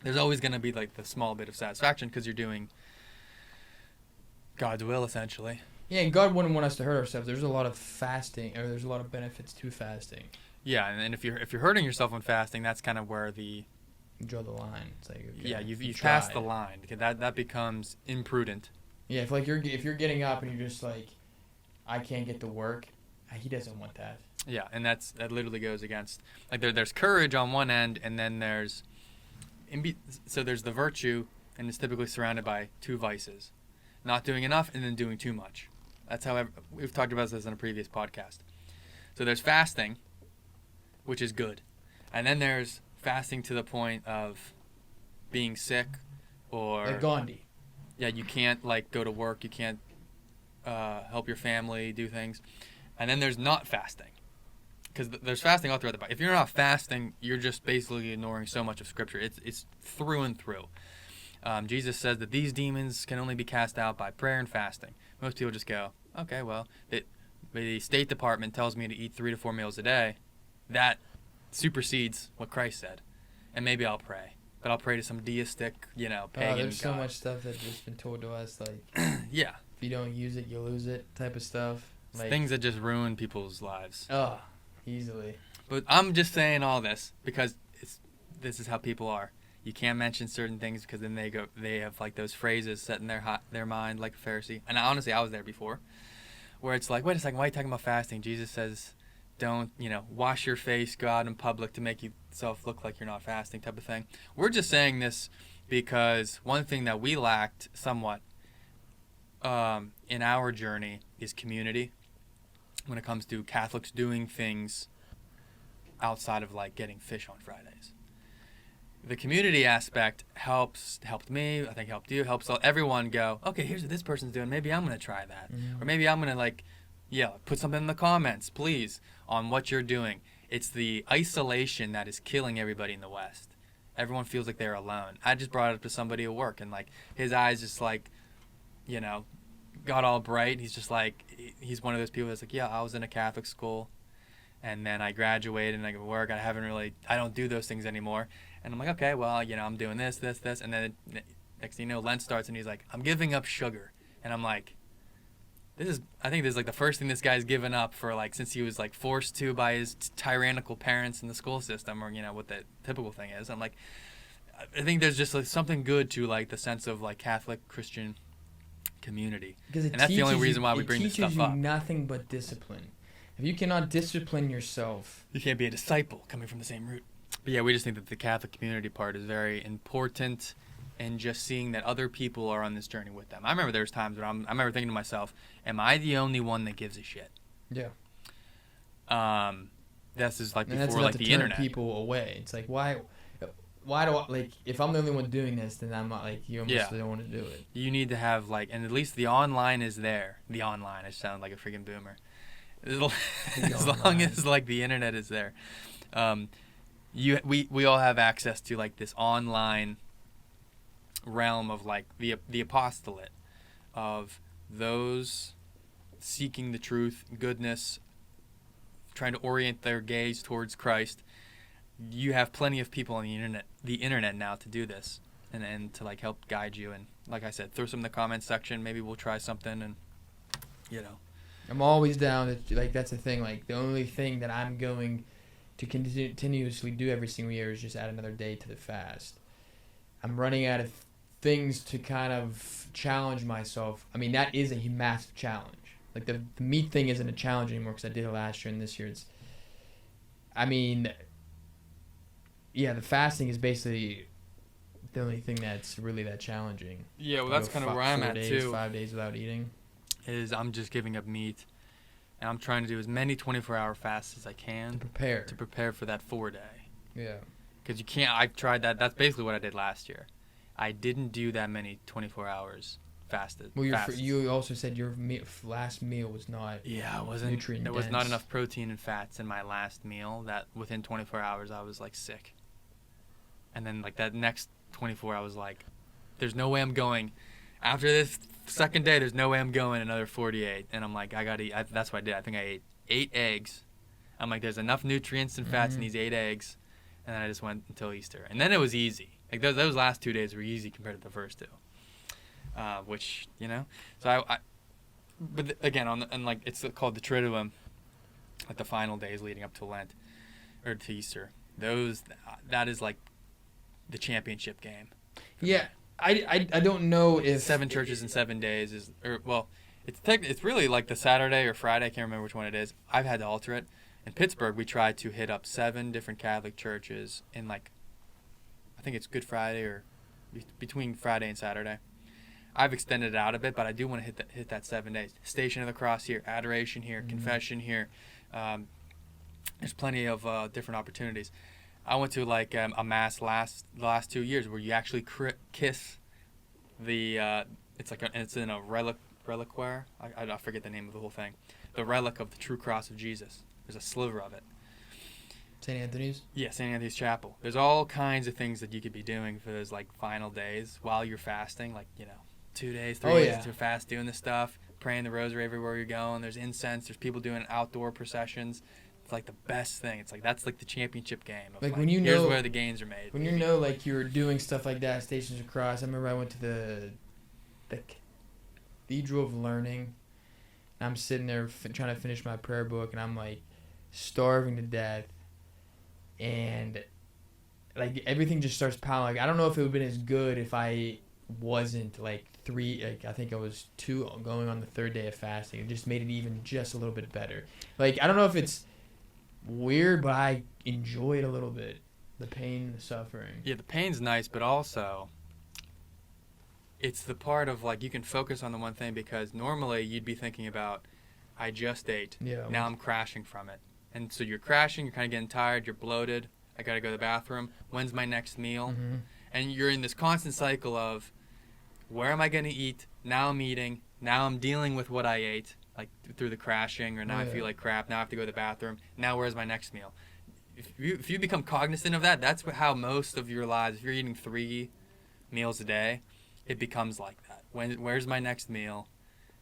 There's always going to be like the small bit of satisfaction because you're doing God's will essentially. Yeah, and God wouldn't want us to hurt ourselves. There's a lot of fasting, or there's a lot of benefits to fasting. Yeah, and if you're hurting yourself when fasting, that's kind of where you draw the line. It's like, okay, yeah, you've passed the line. That becomes imprudent. Yeah, if you're getting up and you're just like, I can't get to work, he doesn't want that. Yeah, and that literally goes against, like, there's courage on one end, and then there's the virtue, and it's typically surrounded by two vices: not doing enough and then doing too much. That's how we've talked about this in a previous podcast. So there's fasting, which is good, and then there's fasting to the point of being sick, or like Gandhi. Yeah, you can't like go to work, you can't help your family do things, and then there's not fasting, because there's fasting all throughout the Bible. If you're not fasting, you're just basically ignoring so much of Scripture. It's through and through. Jesus says that these demons can only be cast out by prayer and fasting. Most people just go, okay, well, the State Department tells me to eat 3 to 4 meals a day. That supersedes what Christ said. And maybe I'll pray. But I'll pray to some deistic, pagan there's so God. much stuff that's just been told to us, like, yeah. If you don't use it, you lose it type of stuff. Like, things that just ruin people's lives. Oh, easily. But I'm just saying all this because this is how people are. You can't mention certain things because then they have like those phrases set in their mind like a Pharisee. And honestly, I was there before, where it's like, wait a second, why are you talking about fasting? Jesus says, don't, wash your face, go out in public to make yourself look like you're not fasting type of thing. We're just saying this because one thing that we lacked somewhat in our journey is community when it comes to Catholics doing things outside of like getting fish on Fridays. The community aspect helped me, I think helped you, helps everyone go, okay, here's what this person's doing, maybe I'm going to try that. Mm-hmm. Or maybe I'm going to put something in the comments, please, on what you're doing. It's the isolation that is killing everybody in the West. Everyone feels like they're alone. I just brought it up to somebody at work, and like his eyes just like, got all bright. He's just like, he's one of those people that's like, yeah, I was in a Catholic school, and then I graduated and I go to work. I don't do those things anymore. And I'm like, okay, well, I'm doing this, and then next thing you know, Lent starts, and he's like, I'm giving up sugar, and I'm like, I think this is like the first thing this guy's given up for like since he was like forced to by his tyrannical parents in the school system, or what the typical thing is. I'm like, I think there's just like something good to like the sense of like Catholic Christian community, and that's the only reason why we bring this stuff up. It teaches you nothing but discipline. If you cannot discipline yourself, you can't be a disciple coming from the same root. But yeah, we just think that the Catholic community part is very important, and just seeing that other people are on this journey with them. I remember there's times where I remember thinking to myself, am I the only one that gives a shit? Yeah. This is like and before like the internet. People away. It's like, why do I, like, if I'm the only one doing this, then I'm not, like, you almost don't want to do it. You need to have like, and at least the online is there. The online, I sound like a freaking boomer. As long as like the internet is there. We all have access to like this online realm of like the apostolate of those seeking the truth, goodness, trying to orient their gaze towards Christ. You have plenty of people on the internet now to do this and to like help guide you. And like I said, throw some in the comments section. Maybe we'll try something, and I'm always down. Like, that's the thing. Like, the only thing that I'm going to continuously do every single year is just add another day to the fast. I'm running out of things to kind of challenge myself. I mean, that is a massive challenge. Like the meat thing isn't a challenge anymore because I did it last year and this year it's. I mean, yeah, the fasting is basically the only thing that's really that challenging. Yeah, well, that's kind of where I'm at too. 5 days without eating. Is I'm just giving up meat, and I'm trying to do as many 24-hour fasts as I can To prepare for that 4-day. Yeah. Because you can't. I've tried that. That's basically what I did last year. I didn't do that many 24 hours fasted. Well, you also said your last meal was not. Yeah, it wasn't. Nutrient There was not dense. enough protein and fats in my last meal. That within 24 hours I was like sick. And then like that next 24, I was like, "There's no way I'm going." After this second day, there's no way I'm going another 48. And I'm like, I gotta eat. That's what I did. I think I ate 8 eggs. I'm like, there's enough nutrients and fats in these 8 eggs. And then I just went until Easter. And then it was easy. Like those last 2 days were easy compared to the first 2. Which, so but again, and it's called the Triduum, like the final days leading up to Lent, or to Easter. That is like the championship game. Yeah. I don't know if 7 churches in 7 days it's really like the Saturday or Friday. I can't remember which one it is. I've had to alter it. In Pittsburgh, we tried to hit up 7 different Catholic churches in I think it's Good Friday or between Friday and Saturday. I've extended it out a bit, but I do want to hit that 7 days. Station of the Cross here, adoration here, confession here. There's plenty of different opportunities. I went to a mass the last 2 years where you actually kiss the it's in a reliquary. I forget the name of the whole thing. The relic of the true cross of Jesus. There's a sliver of it. St. Anthony's? Yeah, St. Anthony's Chapel. There's all kinds of things that you could be doing for those final days while you're fasting. 2 days, 3 days to fast, doing this stuff, praying the rosary everywhere you're going. There's incense. There's people doing outdoor processions. It's the best thing. It's that's the championship game. Of, when here's where the gains are made. When baby. You're doing stuff like that, Stations of Cross. I remember I went to the Cathedral of Learning. And I'm sitting there trying to finish my prayer book, and I'm starving to death, and everything just starts piling. I don't know if it would have been as good if I wasn't 3. I think I was 2 going on the 3rd day of fasting. It just made it even just a little bit better. I don't know if it's weird, but I enjoy it a little bit. The pain, the suffering. Yeah, the pain's nice, but also it's the part of you can focus on the one thing, because normally you'd be thinking about, I just ate. Yeah. Now I'm crashing from it. And so you're crashing, you're kind of getting tired, you're bloated, I got to go to the bathroom. When's my next meal? Mm-hmm. And you're in this constant cycle of, where am I going to eat? Now I'm eating. Now I'm dealing with what I ate, through the crashing, or now I feel like crap. Now I have to go to the bathroom. Now where's my next meal? If you become cognizant of that, that's how most of your lives, if you're eating 3 meals a day, it becomes like that. Where's my next meal?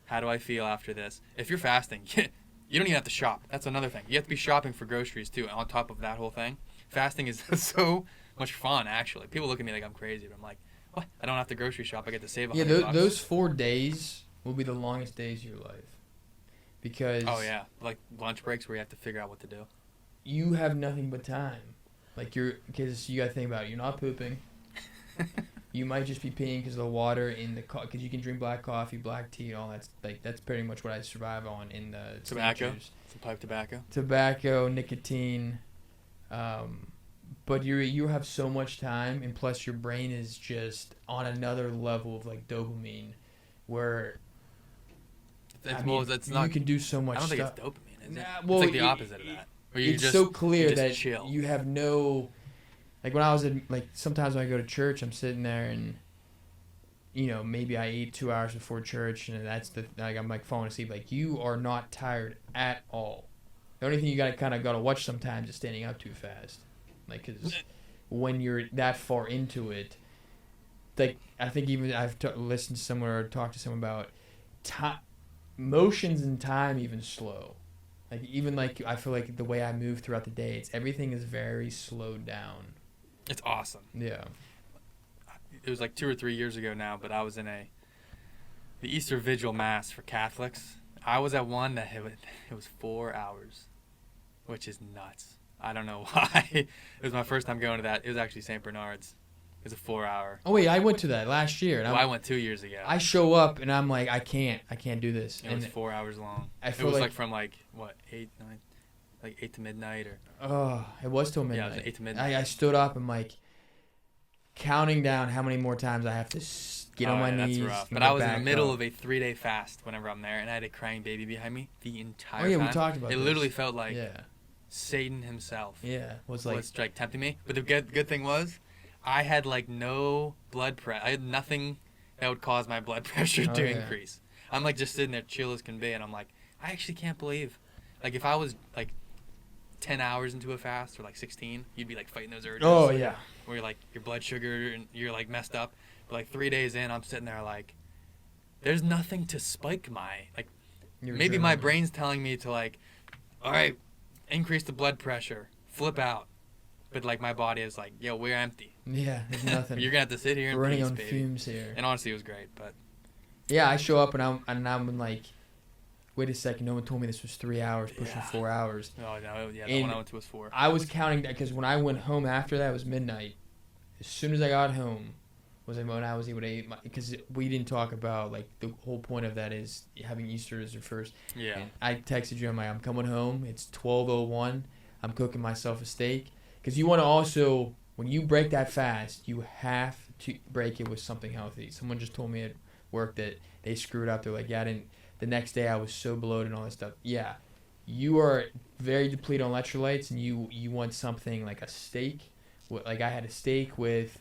How do I feel after this? If you're fasting, you don't even have to shop. That's another thing. You have to be shopping for groceries too, on top of that whole thing. Fasting is so much fun, actually. People look at me like I'm crazy, but I'm like, what? I don't have to grocery shop. I get to save $100. Yeah, those 4 days will be the longest days of your life. Because... Oh, yeah. Lunch breaks where you have to figure out what to do. You have nothing but time. Because you got to think about it. You're not pooping. You might just be peeing because of the water in the... Because you can drink black coffee, black tea, all that. That's pretty much what I survive on in the... Tobacco? Teachers. Some pipe tobacco? Tobacco, nicotine. But you have so much time, and plus your brain is just on another level of dopamine, where you can do so much stuff. I don't think it's dopamine, is it? Well, it's the opposite of that. It's so clear that chill. You have no... when I was in... sometimes when I go to church, I'm sitting there and, maybe I eat 2 hours before church, and that's I'm falling asleep. You are not tired at all. The only thing you got to watch sometimes is standing up too fast. Because when you're that far into it, I think even I've listened to someone or talked to someone about motions and time even slow. I feel the way I move throughout the day, everything is very slowed down. It's awesome. Yeah. It was 2 or 3 years ago now, but I was in the Easter Vigil Mass for Catholics. I was at one that it was 4 hours, which is nuts. I don't know why. It was my first time going to that. It was actually St. Bernard's. It was a 4-hour. Oh wait, I went to that last year. And I went 2 years ago. I show up and I'm like, I can't do this. It was 4 hours long. It was like from like what 8, 9, like 8 to midnight or. Oh, it was till midnight. Yeah, it was 8 to midnight. I stood up and like counting down how many more times I have to get on my knees. That's rough. But I was in the middle of a 3-day fast whenever I'm there, and I had a crying baby behind me the entire time. Oh yeah, we talked about it. This. Literally felt like Satan himself. Yeah, was like tempting me. But the good thing was, I had like no blood pressure. I had nothing that would cause my blood pressure to increase. I'm like just sitting there chill as can be, and I'm like, I actually can't believe, like if I was like 10 hours into a fast or like 16, you'd be like fighting those urges. Oh yeah. Where you're like your blood sugar and you're like messed up. But like 3 days in, I'm sitting there like, there's nothing to spike my like. Maybe my brain's telling me to like, all right, increase the blood pressure, flip out. But like my body is like, yo, we're empty. Yeah, there's nothing. You're gonna have to sit here and we're running peace, on baby. fumes here. And honestly, it was great. But yeah, I show up and I'm like, wait a second, no one told me this was 3 hours, pushing 4 hours. Oh no, yeah, the one I went to was 4. I was counting that because when I went home after that, it was midnight. As soon as I got home, was when I was able to eat because we didn't talk about like the whole point of that is having Easter as your first. Yeah. And I texted you, I'm coming home. It's 12:01. I'm cooking myself a steak because you want to also when you break that fast, you have to break it with something healthy. Someone just told me at work that they screwed up. They're like, yeah, I didn't. The next day I was so bloated and all that stuff. Yeah, you are very depleted on electrolytes, and you want something like a steak. Like I had a steak with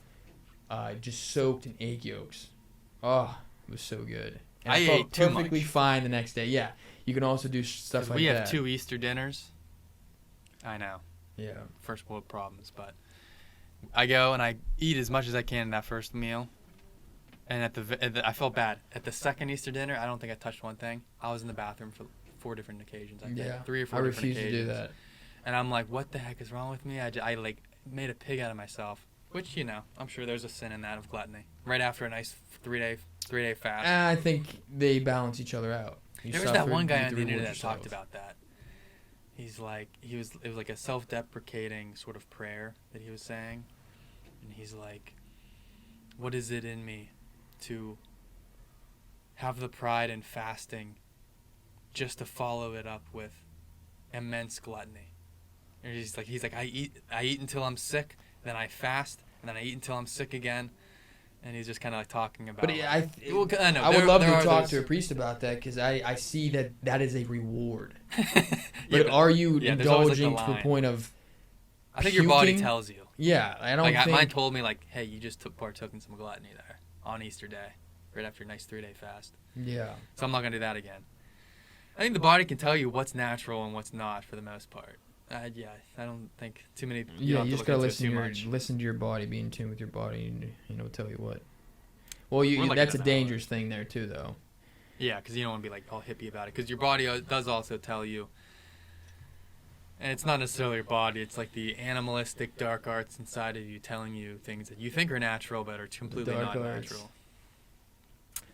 just soaked in egg yolks. Oh, it was so good. And I felt ate too perfectly much. fine the next day. Yeah, you can also do stuff like that. We have 2 Easter dinners. I know. Yeah. First world problems, but I go and I eat as much as I can in that first meal. And I felt bad. At the second Easter dinner, I don't think I touched one thing. I was in the bathroom for 4 different occasions. I think. 3 or 4 I different occasions. refuse to do that. And I'm like, what the heck is wrong with me? I like made a pig out of myself. Which, you know, I'm sure there's a sin in that of gluttony. Right after a nice 3-day fast. I think they balance each other out. There was that one guy on the internet that talked about that. He's like, it was like a self-deprecating sort of prayer that he was saying. And he's like, what is it in me to have the pride in fasting just to follow it up with immense gluttony? And he's like, I eat until I'm sick, then I fast, and then I eat until I'm sick again. And he's just kind of like talking about. But I would love to talk to a priest about that because I see that is a reward. But are you indulging to the point of? I think your body tells you. Yeah, I don't think. Mine told me like, hey, you just partook in some gluttony there on Easter Day, right after a nice 3-day fast. Yeah. So I'm not gonna do that again. I think the body can tell you what's natural and what's not for the most part. I don't think too many. You just gotta listen to your body, be in tune with your body, and tell you what. Well, that's a dangerous thing there too, though. Yeah, because you don't want to be like all hippie about it, because your body does also tell you. And it's not necessarily your body; it's like the animalistic dark arts inside of you telling you things that you think are natural, but are completely not natural.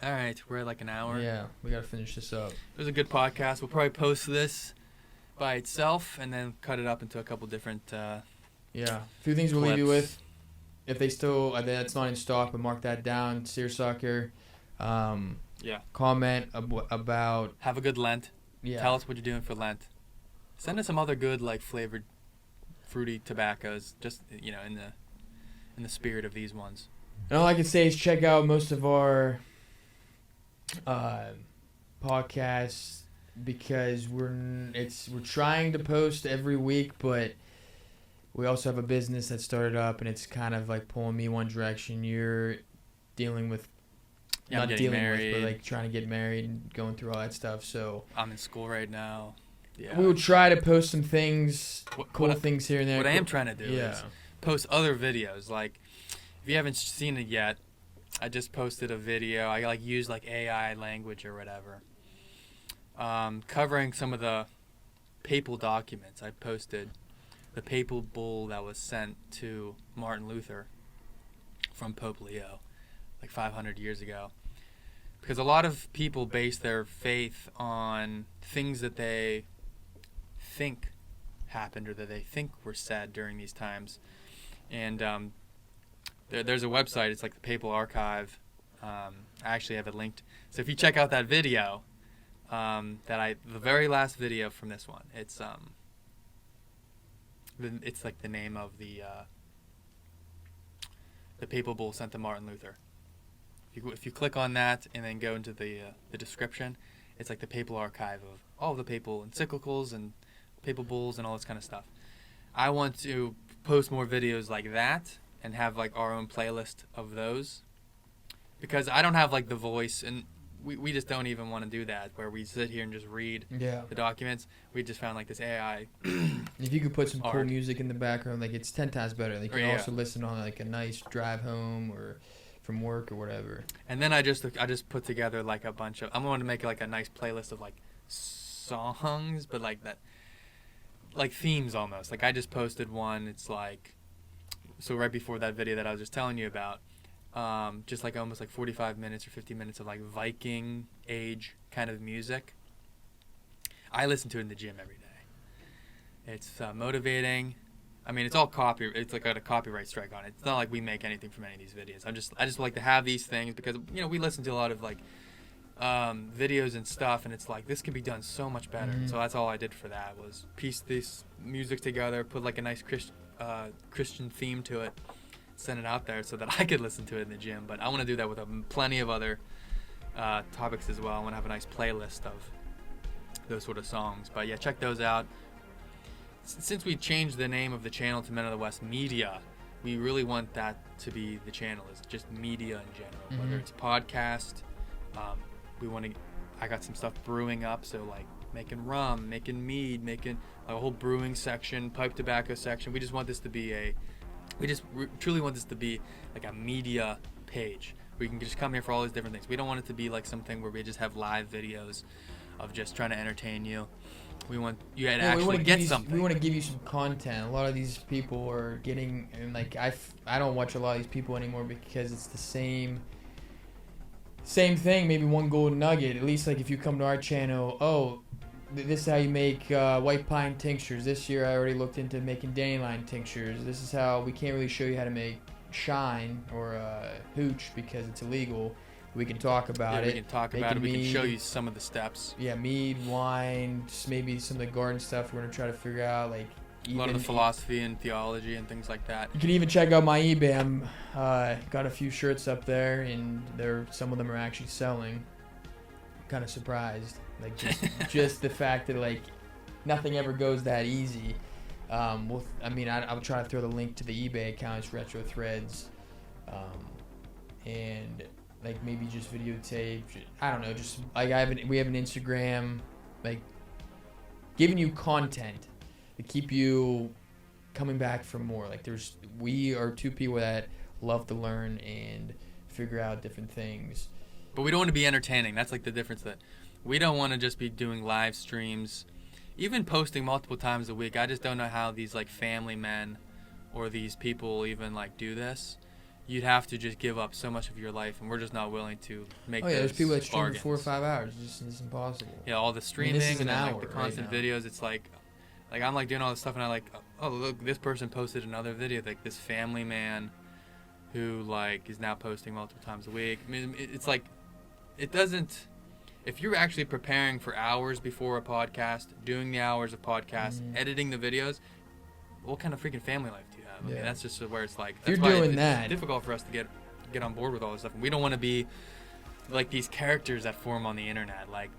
All right, we're at like an hour. Yeah, we gotta finish this up. It was a good podcast. We'll probably post this by itself and then cut it up into a couple different a few things we'll leave you with. If they still that's not in stock, but mark that down. Seersucker. Comment about have a good Lent. Yeah. Tell us what you're doing for Lent. Send us some other good like flavored fruity tobaccos, just in the spirit of these ones. And all I can say is check out most of our podcasts because we're trying to post every week, but we also have a business that started up and it's kind of like pulling me one direction. You're dealing with but like trying to get married and going through all that stuff. So I'm in school right now. Yeah. We will try to post some things, things here and there. What I am trying to do is post other videos. Like, if you haven't seen it yet, I just posted a video. I used AI language or whatever, covering some of the papal documents. I posted the papal bull that was sent to Martin Luther from Pope Leo, 500 years ago. Because a lot of people base their faith on things that they think happened or that they think were said during these times. And there's a website. It's like the Papal Archive. I actually have it linked. So if you check out that video, the very last video from this one, it's like the name of the Papal Bull sent to Martin Luther. If you click on that and then go into the description, it's like the Papal Archive of all the papal encyclicals and papal bulls and all this kind of stuff. I want to post more videos like that and have like our own playlist of those, because I don't have like the voice, and we just don't even want to do that where we sit here and just read the documents. We just found like this AI. If you could put some cool music in the background, like it's 10 times better. Like you can also listen on like a nice drive home or from work or whatever. And then I just put together like a bunch of, I'm going to make like a nice playlist of like songs, but like that, like themes almost. Like I just posted one. It's like, so right before that video that I was just telling you about, just like almost like 45 minutes or 50 minutes of like Viking age kind of music. I listen to it in the gym every day. It's motivating. I mean, it's all it's like got a copyright strike on it. It's not like we make anything from any of these videos. I just like to have these things because, you know, we listen to a lot of like videos and stuff, and it's like this can be done so much better. So that's all I did for that, was piece this music together, put like a nice Christian theme to it, send it out there so that I could listen to it in the gym. But I want to do that with plenty of other topics as well. I want to have a nice playlist of those sort of songs. But yeah, check those out. Since we changed the name of the channel to Men of the West Media, we really want that to be the channel. It's just media in general, whether it's podcast. I got some stuff brewing up, so like making rum, making mead, making like a whole brewing section, pipe tobacco section. We just want this to be truly want this to be like a media page. We can just come here for all these different things. We don't want it to be like something where we just have live videos of just trying to entertain you. We want you to actually get something. We want to give you some content. A lot of these people are getting, and like I don't watch a lot of these people anymore because it's the same thing. Maybe one golden nugget. At least like if you come to our channel, this is how you make white pine tinctures. This year I already looked into making dandelion tinctures. This is how we can't really show you how to make shine or hooch because it's illegal. We can talk about it. We can talk about it. We can show you some of the steps. Yeah, mead, wine, just maybe some of the garden stuff we're going to try to figure out. Like a lot of the philosophy and theology and things like that. You can even check out my eBay. I'm got a few shirts up there, and some of them are actually selling. I'm kind of surprised. Like just the fact that like nothing ever goes that easy. I'll try to throw the link to the eBay account. It's Retro Threads, and like maybe just videotape. I don't know. Just like we have an Instagram, like giving you content to keep you coming back for more. Like we are two people that love to learn and figure out different things. But we don't want to be entertaining. That's like the difference. That we don't want to just be doing live streams, even posting multiple times a week. I just don't know how these like family men or these people even like do this. You'd have to just give up so much of your life, and we're just not willing to make those there's people that stream bargains. 4 or 5 hours. It's impossible. Yeah, all the streaming this is and hour like the constant right videos. It's like I'm like doing all this stuff, and I like, oh look, this person posted another video, like this family man who like is now posting multiple times a week. I mean, it's like it doesn't. If you're actually preparing for hours before a podcast, doing the hours of podcast, editing the videos, what kind of freaking family life do you have? I mean, that's just where it's like, that's why it's difficult for us to get on board with all this stuff. And we don't want to be like these characters that form on the internet. Like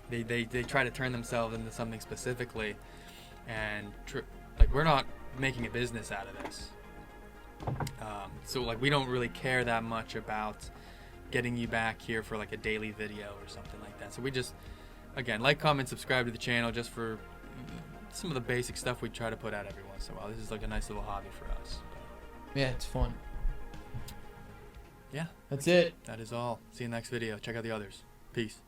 they try to turn themselves into something specifically, and like we're not making a business out of this. So like we don't really care that much about getting you back here for like a daily video or something like that. So we just, again, like, comment, subscribe to the channel just for some of the basic stuff we try to put out every once in a while. This is like a nice little hobby for us. Yeah, it's fun. Yeah. That's it. That is all. See you next video. Check out the others. Peace.